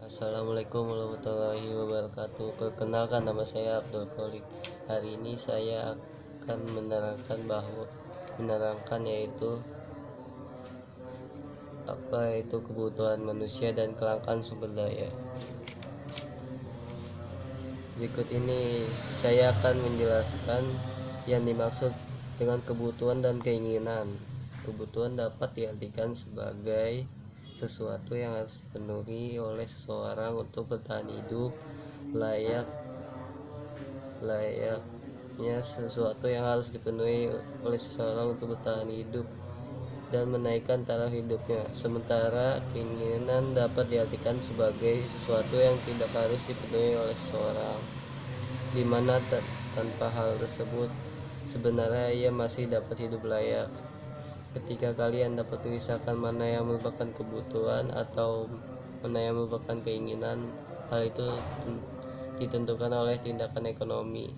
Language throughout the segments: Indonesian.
Assalamualaikum warahmatullahi wabarakatuh. Perkenalkan, nama saya Abdul Kholik. Hari ini saya akan menerangkan yaitu apa itu kebutuhan manusia dan kelangkaan sumber daya. Berikut ini saya akan menjelaskan yang dimaksud dengan kebutuhan dan keinginan. Kebutuhan dapat diartikan sebagai sesuatu yang harus dipenuhi oleh seseorang untuk bertahan hidup. Layaknya sesuatu yang harus dipenuhi oleh seseorang untuk bertahan hidup dan menaikkan taraf hidupnya. Sementara keinginan dapat diartikan sebagai sesuatu yang tidak harus dipenuhi oleh seseorang, di mana tanpa hal tersebut sebenarnya ia masih dapat hidup layak. Ketika kalian dapat memisahkan mana yang merupakan kebutuhan atau mana yang merupakan keinginan, hal itu ditentukan oleh tindakan ekonomi.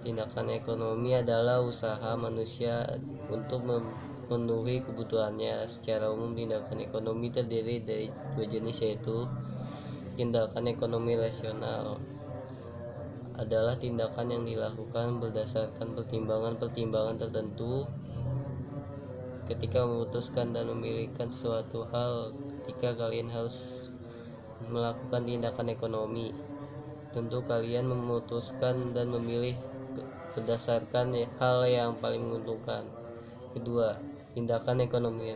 Tindakan ekonomi adalah usaha manusia untuk memenuhi kebutuhannya. Secara umum, tindakan ekonomi terdiri dari dua jenis, yaitu tindakan ekonomi rasional adalah tindakan yang dilakukan berdasarkan pertimbangan tertentu ketika memutuskan dan memilihkan suatu hal. Ketika kalian harus melakukan tindakan ekonomi, tentu kalian memutuskan dan memilih berdasarkan hal yang paling menguntungkan. Kedua, tindakan ekonomi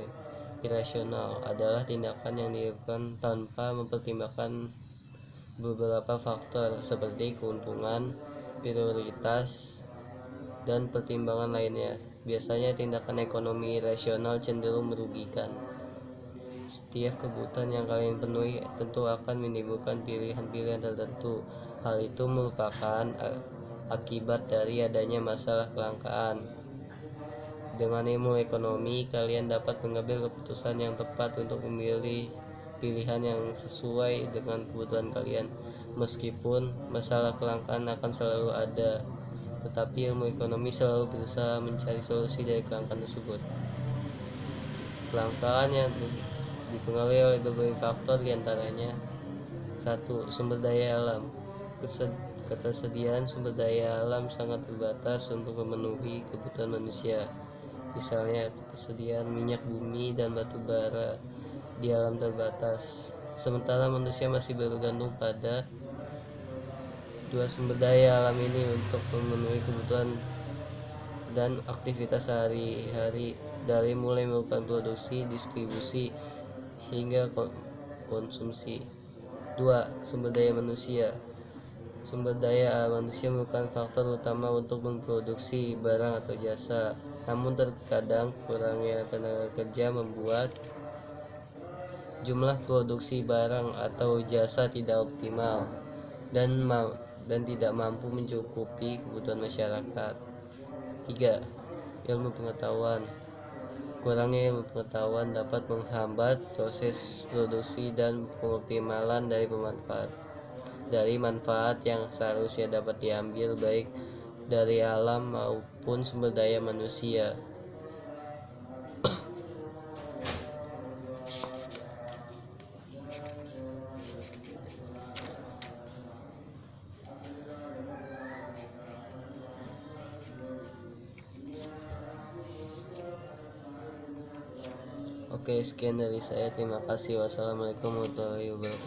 irasional adalah tindakan yang dilakukan tanpa mempertimbangkan beberapa faktor seperti keuntungan, prioritas, dan pertimbangan lainnya. Biasanya tindakan ekonomi rasional cenderung merugikan. Setiap kebutuhan yang kalian penuhi tentu akan menimbulkan pilihan-pilihan tertentu. Hal itu merupakan akibat dari adanya masalah kelangkaan. Dengan ilmu ekonomi, kalian dapat mengambil keputusan yang tepat untuk memilih pilihan yang sesuai dengan kebutuhan kalian. Meskipun masalah kelangkaan akan selalu ada, tetapi ilmu ekonomi selalu berusaha mencari solusi dari kelangkaan tersebut. Kelangkaan yang dipengaruhi oleh berbagai faktor, diantaranya: 1. Sumber daya alam. Ketersediaan sumber daya alam sangat terbatas untuk memenuhi kebutuhan manusia. Misalnya, ketersediaan minyak bumi dan batu bara di alam terbatas, sementara manusia masih bergantung pada dua sumber daya alam ini untuk memenuhi kebutuhan dan aktivitas sehari-hari, dari mulai melakukan produksi, distribusi, hingga konsumsi. 2. Sumber daya manusia. Sumber daya manusia merupakan faktor utama untuk memproduksi barang atau jasa. Namun terkadang kurangnya tenaga kerja membuat jumlah produksi barang atau jasa tidak optimal dan tidak mampu mencukupi kebutuhan masyarakat. 3. Ilmu pengetahuan. Kurangnya ilmu pengetahuan dapat menghambat proses produksi dan pengoptimalan dari manfaat yang seharusnya dapat diambil baik dari alam maupun sumber daya manusia. Oke, sekian dari saya. Terima kasih. Wassalamualaikum warahmatullahi wabarakatuh.